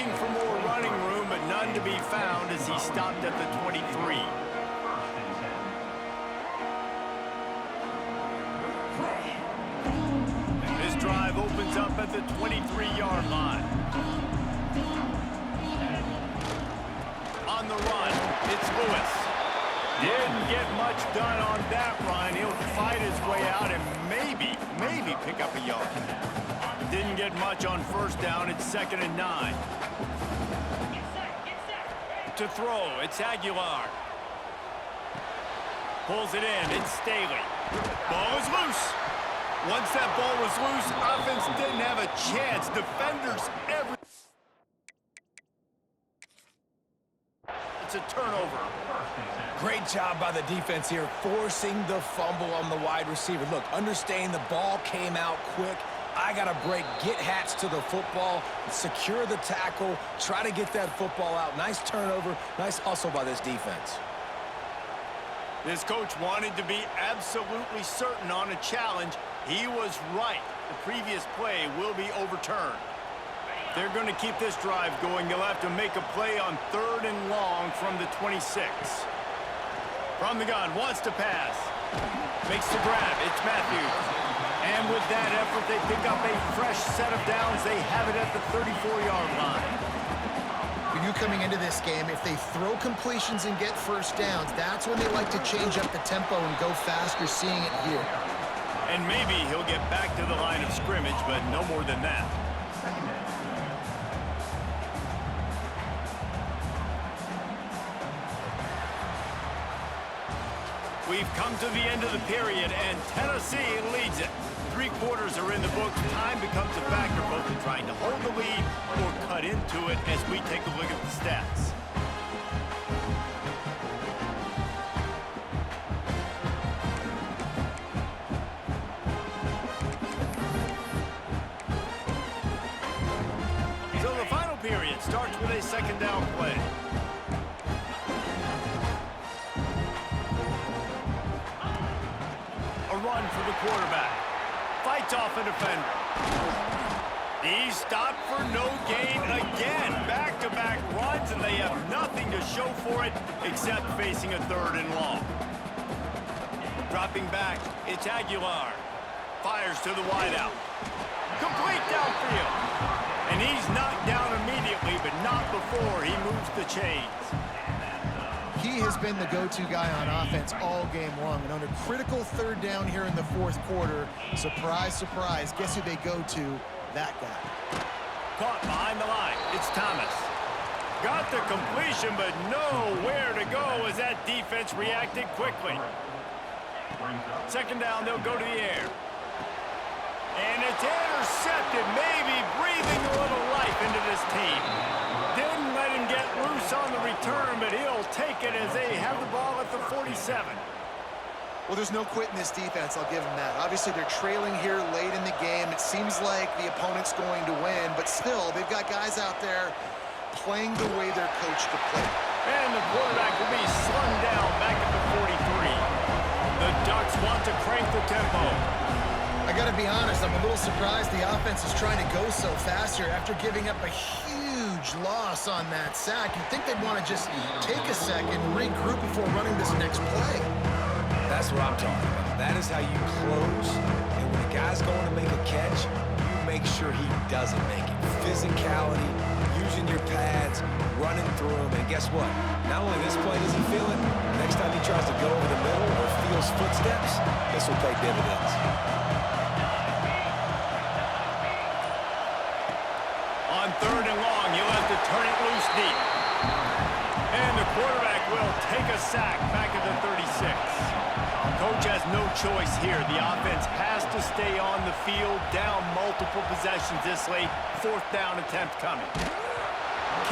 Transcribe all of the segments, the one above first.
looking for more running room, but none to be found as he stopped at the 23. This drive opens up at the 23-yard line. On the run, it's Lewis. Didn't get much done on that run. He'll fight his way out and maybe pick up a yard. Didn't get much on first down. It's 2nd and 9. To throw, it's Aguilar. Pulls it in, it's Staley. Ball is loose. Once that ball was loose, offense didn't have a chance. Defenders every... It's a turnover. Great job by the defense here, forcing the fumble on the wide receiver. Look, understanding the ball came out quick. I got to break, get Hats to the football, secure the tackle, try to get that football out. Nice turnover, nice hustle by this defense. This coach wanted to be absolutely certain on a challenge. He was right. The previous play will be overturned. They're going to keep this drive going. They'll have to make a play on 3rd and long from the 26. From the gun, wants to pass. Makes the grab. It's Matthews. And with that effort, they pick up a fresh set of downs. They have it at the 34-yard line. We knew coming into this game, if they throw completions and get first downs, that's when they like to change up the tempo and go faster, seeing it here. And maybe he'll get back to the line of scrimmage, but no more than that. We've come to the end of the period, and Tennessee leads it. 3 quarters are in the books. Time becomes a factor, both in trying to hold the lead or cut into it as we take a look at the stats. So the final period starts with a 2nd down play. Run for the quarterback. Fights off a defender. He's stopped for no gain again. Back-to-back runs, and they have nothing to show for it except facing a 3rd and long. Dropping back, it's Aguilar. Fires to the wideout. Complete downfield. And he's knocked down immediately, but not before he moves the chains. He has been the go-to guy on offense all game long. And on a critical 3rd down here in the 4th quarter, surprise, surprise, guess who they go to? That guy. Caught behind the line. It's Thomas. Got the completion, but nowhere to go as that defense reacted quickly. 2nd down, they'll go to the air. And it's intercepted, maybe breathing a little life into this team. Didn't let him get loose on the return, but he'll take it as they have the ball at the 47. Well, there's no quit in this defense, I'll give them that. Obviously, they're trailing here late in the game. It seems like the opponent's going to win, but still, they've got guys out there playing the way they're coached to play. And the quarterback will be slung down back at the 43. The Ducks want to crank the tempo. I got to be honest, I'm a little surprised the offense is trying to go so fast here after giving up a huge loss on that sack. You'd think they'd want to just take a second, regroup before running this next play. That's what I'm talking about. That is how you close. And when a guy's going to make a catch, you make sure he doesn't make it. Physicality, using your pads, running through him. And guess what? Not only this play does he feel it, next time he tries to go over the middle or feels footsteps, this will pay dividends. On 3rd and long, you'll have to turn it loose deep. And the quarterback will take a sack back at the 36. Coach has no choice here. The offense has to stay on the field, down multiple possessions this late. 4th down attempt coming.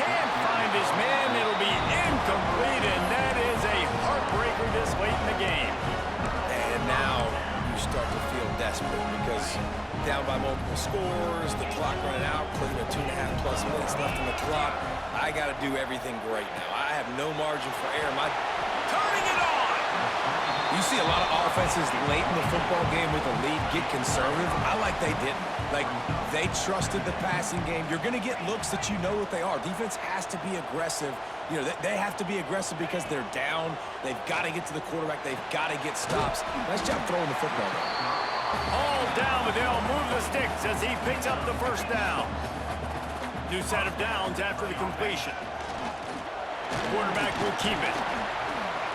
Can't find his man. It'll be incomplete, and that is a heartbreaker this late in the game. And now you start to feel desperate because down by multiple scores, the clock running out, clicking at 2.5+ minutes left on the clock. I got to do everything great now. I have no margin for error. Turning it on! You see a lot of offenses late in the football game with a lead get conservative. I like they didn't. Like, they trusted the passing game. You're going to get looks that you know what they are. Defense has to be aggressive. You know, they have to be aggressive because they're down. They've got to get to the quarterback. They've got to get stops. Nice job throwing the football. All down, but they'll move the sticks as he picks up the first down. New set of downs after the completion. Quarterback will keep it.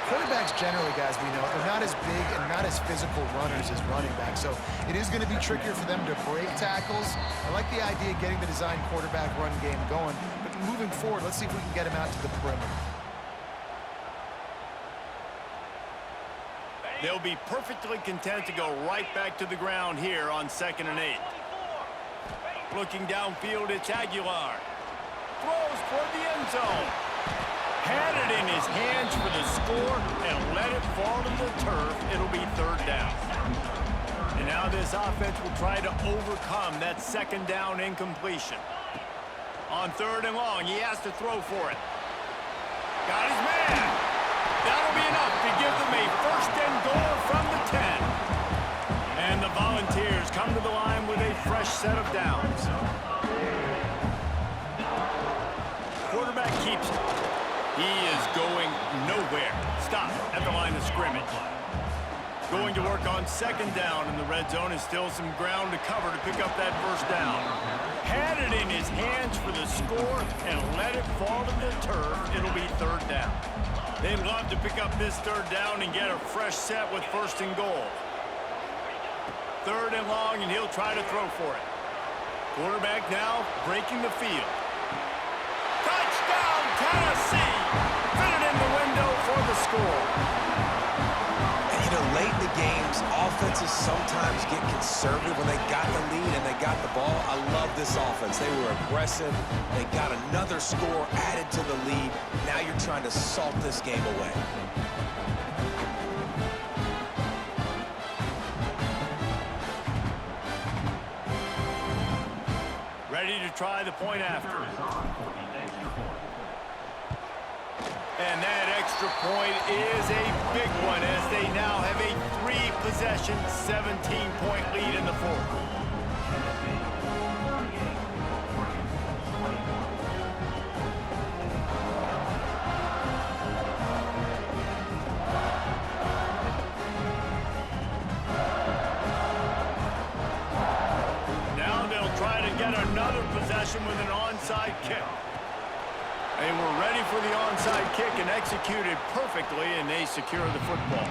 Quarterbacks generally, guys, we know, they're not as big and not as physical runners as running backs, so it is going to be trickier for them to break tackles. I like the idea of getting the design quarterback run game going, but moving forward, let's see if we can get him out to the perimeter. They'll be perfectly content to go right back to the ground here on 2nd and 8. Looking downfield, it's Aguilar. Throws toward the end zone. Had it in his hands for the score and let it fall to the turf. It'll be 3rd down. And now this offense will try to overcome that 2nd down incompletion. On 3rd and long, he has to throw for it. Got his man. That'll be enough to give them a 1st and goal from the 10. And the Volunteers come to the line with a fresh set of downs. Quarterback keeps it. He is going nowhere. Stop at the line of scrimmage. Going to work on 2nd down in the red zone is still some ground to cover to pick up that 1st down. Had it in his hands for the score and let it fall to the turf. It'll be 3rd down. They'd love to pick up this 3rd down and get a fresh set with 1st and goal. 3rd and long, and he'll try to throw for it. Quarterback now breaking the field. Touchdown, Tennessee! Fit it in the window for the score. And, you know, late in the games, offenses sometimes get conservative when they got the lead and they got the ball. I love this offense. They were aggressive. They got another score added to the lead. Now you're trying to salt this game away. Ready to try the point after. And that extra point is a big one as they now have a 3-possession, 17-point lead in the 4th. Now they'll try to get another possession with an onside kick. They were ready for the onside kick and executed perfectly, and they secure the football.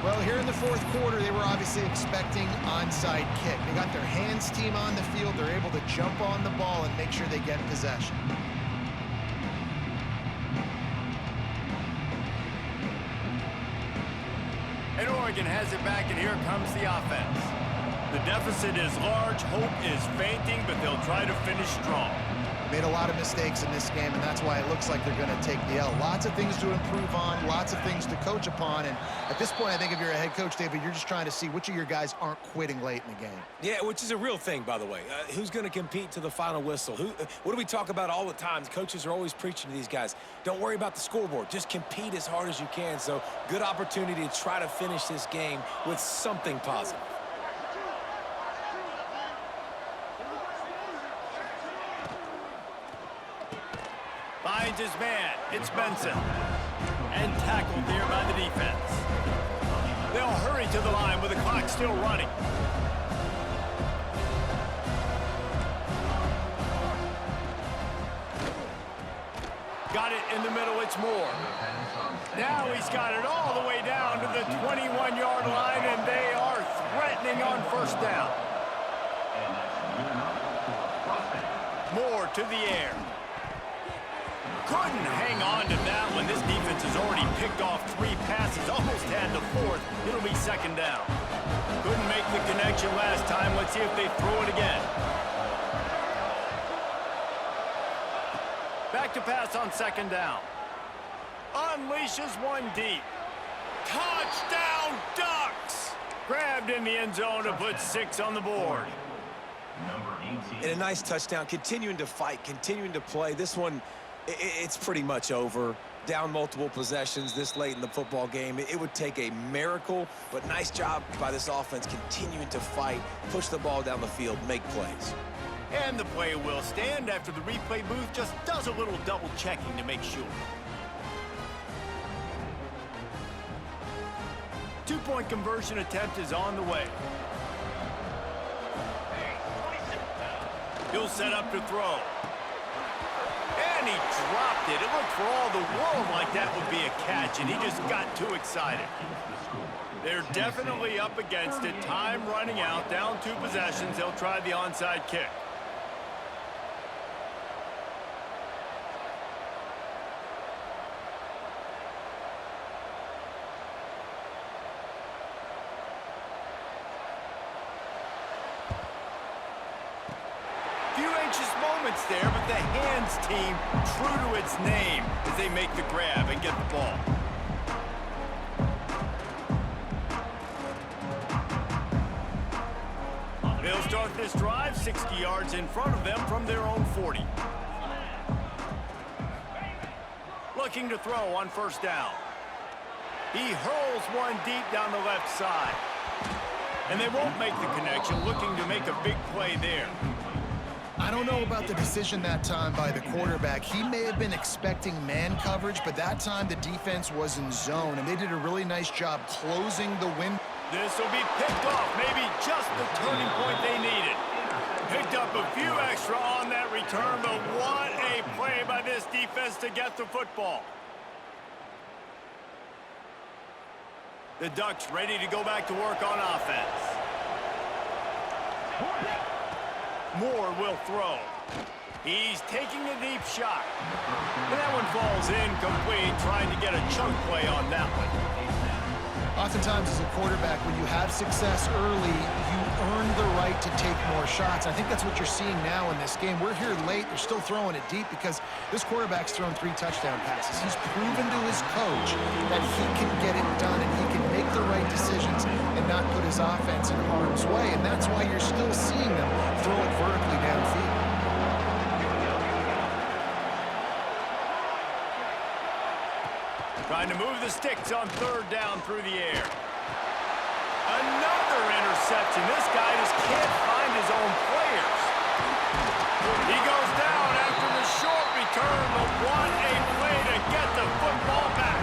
Well, here in the 4th quarter, they were obviously expecting onside kick. They got their hands team on the field. They're able to jump on the ball and make sure they get possession. And Oregon has it back, and here comes the offense. The deficit is large, hope is fainting, but they'll try to finish strong. Made a lot of mistakes in this game, and that's why it looks like they're going to take the L. Lots of things to improve on, lots of things to coach upon, and at this point, I think if you're a head coach, David, you're just trying to see which of your guys aren't quitting late in the game. Yeah, which is a real thing, by the way. Who's going to compete to the final whistle? What do we talk about all the time? Coaches are always preaching to these guys. Don't worry about the scoreboard. Just compete as hard as you can. So, good opportunity to try to finish this game with something positive. Finds his man. It's Benson. And tackled there by the defense. They'll hurry to the line with the clock still running. Got it in the middle. It's Moore. Now he's got it all the way down to the 21-yard line, and they are threatening on 1st down. Moore to the air. Couldn't hang on to that one. This defense has already picked off 3 passes, almost had the 4th. It'll be 2nd down. Couldn't make the connection last time. Let's see if they throw it again. Back to pass on 2nd down. Unleashes one deep. Touchdown, Ducks! Grabbed in the end zone to put 6 on the board. And a nice touchdown, continuing to fight, continuing to play. This one, it's pretty much over. down multiple possessions this late in the football game. It would take a miracle, but nice job by this offense continuing to fight, push the ball down the field, make plays. And the play will stand after the replay booth just does a little double checking to make sure. 2-point conversion attempt is on the way. He'll set up to throw. And he dropped it. It looked for all the world like that would be a catch, and he just got too excited. They're definitely up against it. Time running out. Down 2 possessions. They'll try the onside kick. Few anxious moments there, but the hands team true to its name as they make the grab and get the ball. They'll start this drive 60 yards in front of them from their own 40. Looking to throw on first down. He hurls one deep down the left side. And they won't make the connection, looking to make a big play there. I don't know about the decision that time by the quarterback. He may have been expecting man coverage, but that time the defense was in zone, and they did a really nice job closing the window. This will be picked off, maybe just the turning point they needed. Picked up a few extra on that return, but what a play by this defense to get the football. The Ducks ready to go back to work on offense. Moore will throw. He's taking a deep shot. And that one falls incomplete, trying to get a chunk play on that one. Oftentimes as a quarterback, when you have success early, you earn the right to take more shots. I think that's what you're seeing now in this game. We're here late. They're still throwing it deep because this quarterback's thrown 3 touchdown passes. He's proven to his coach that he can get it done and he can make the right decisions and not put his offense in harm's way. And that's why you're still seeing them throw it vertically downfield. Trying to move the sticks on third down through the air. Another interception. This guy just can't find his own players. He goes down after the short return, but what a play to get the football back.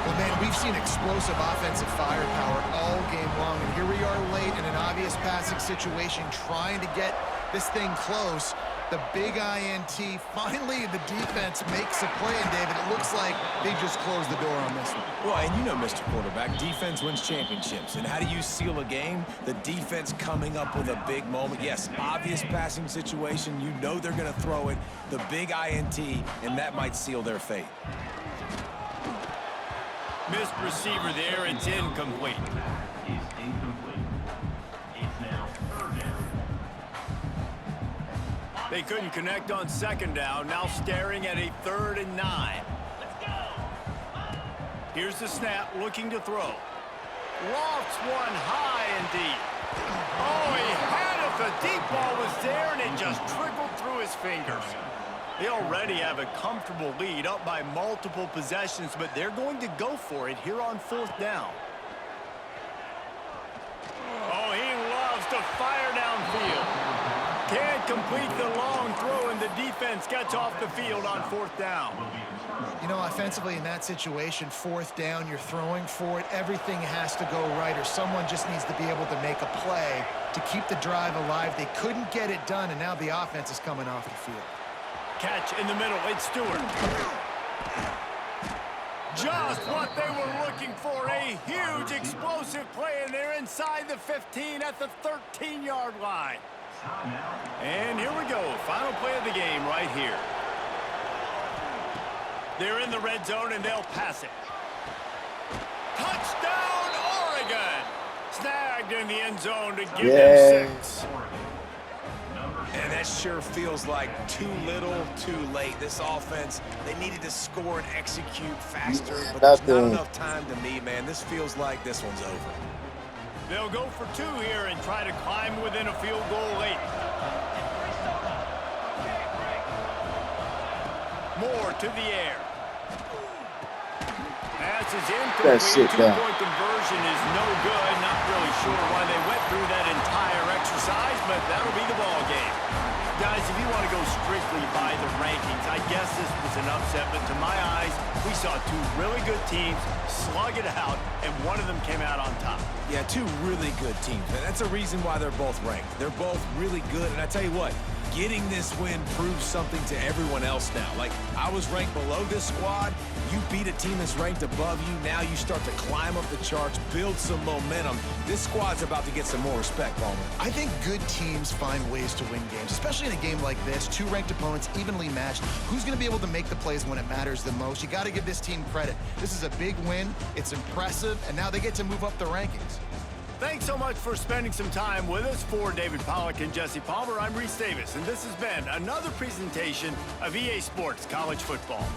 Well, man, we've seen explosive offensive firepower all game long, and here we are late in an obvious passing situation trying to get this thing close. The big INT. Finally, the defense makes a play, and David, it looks like they just closed the door on this one. Well, and you know, Mr. Quarterback, defense wins championships. And how do you seal a game? The defense coming up with a big moment. Yes, obvious passing situation. You know they're going to throw it. The big INT, and that might seal their fate. Missed receiver there. It's incomplete. They couldn't connect on second down. Now staring at a 3rd and 9. Here's the snap, looking to throw. Lofts one high and deep. Oh, he had it. The deep ball was there, and it just trickled through his fingers. They already have a comfortable lead, up by multiple possessions, but they're going to go for it here on 4th down. Oh, he loves to fire downfield. Can't complete the long throw, and the defense gets off the field on 4th down. You know, offensively in that situation, 4th down, you're throwing for it. Everything has to go right, or someone just needs to be able to make a play to keep the drive alive. They couldn't get it done, and now the offense is coming off the field. Catch in the middle. It's Stewart. Just what they were looking for. A huge explosive play, and they're inside the 15 at the 13-yard line. And here we go. Final play of the game right here. They're in the red zone, and they'll pass it. Touchdown, Oregon! Snagged in the end zone to give them 6. And that sure feels like too little, too late. This offense, they needed to score and execute faster, but there's not enough time to me, man. This feels like this one's over. They'll go for 2 here and try to climb within a field goal late. more to the air. Pass is That's incomplete. it down. Two-point conversion is no good. Not really sure why they went through that entire exercise, but that'll be the ball game. Guys, if you want to go strictly by the rankings, I guess this was an upset, but to my eyes, we saw two really good teams slug it out, and one of them came out on top. Yeah, two really good teams, and that's a reason why they're both ranked. They're both really good, and I tell you what, getting this win proves something to everyone else now. Like, I was ranked below this squad. You beat a team that's ranked above you. Now you start to climb up the charts, build some momentum. This squad's about to get some more respect, Palmer. I think good teams find ways to win games, especially in a game like this. Two ranked opponents, evenly matched. Who's going to be able to make the plays when it matters the most? You got to give this team credit. This is a big win. It's impressive, and now they get to move up the rankings. Thanks so much for spending some time with us. For David Pollack and Jesse Palmer, I'm Reese Davis, and this has been another presentation of EA Sports College Football.